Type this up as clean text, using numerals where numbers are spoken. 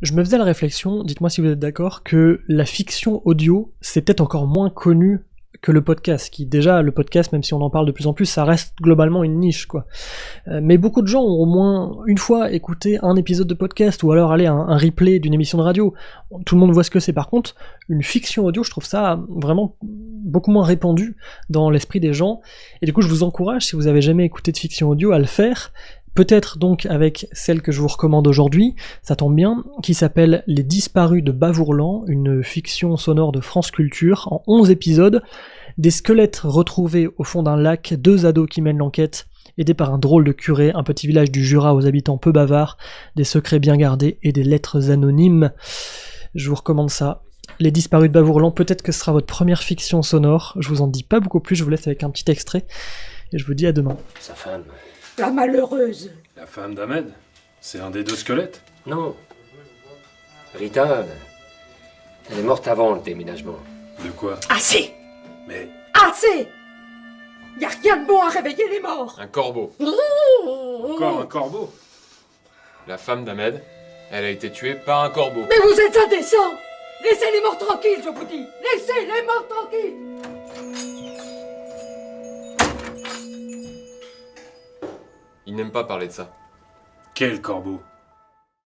Je me faisais la réflexion, dites-moi si vous êtes d'accord, que la fiction audio, c'est peut-être encore moins connu que le podcast, qui déjà, le podcast, même si on en parle de plus en plus, ça reste globalement une niche, quoi. Mais beaucoup de gens ont au moins une fois écouté un épisode de podcast, ou alors un replay d'une émission de radio. Tout le monde voit ce que c'est. Par contre, une fiction audio, je trouve ça vraiment beaucoup moins répandu dans l'esprit des gens, et du coup je vous encourage, si vous avez jamais écouté de fiction audio, à le faire. Peut-être donc avec celle que je vous recommande aujourd'hui, ça tombe bien, qui s'appelle Les Disparus de Bavourlan, une fiction sonore de France Culture, en 11 épisodes, des squelettes retrouvés au fond d'un lac, 2 ados qui mènent l'enquête, aidés par un drôle de curé, un petit village du Jura aux habitants peu bavards, des secrets bien gardés et des lettres anonymes. Je vous recommande ça. Les Disparus de Bavourlan, peut-être que ce sera votre première fiction sonore, je vous en dis pas beaucoup plus, je vous laisse avec un petit extrait, et je vous dis à demain. Sa femme. La malheureuse. La femme d'Ahmed? C'est un des 2 squelettes? Non. Rita, elle est morte avant le déménagement. De quoi? Assez. Mais... Assez. Y a rien de bon à réveiller les morts. Un corbeau. Encore un corbeau? La femme d'Ahmed, elle a été tuée par un corbeau. Mais vous êtes indécents. Laissez les morts tranquilles, je vous dis. Laissez les morts tranquilles. Il n'aime pas parler de ça. Quel corbeau?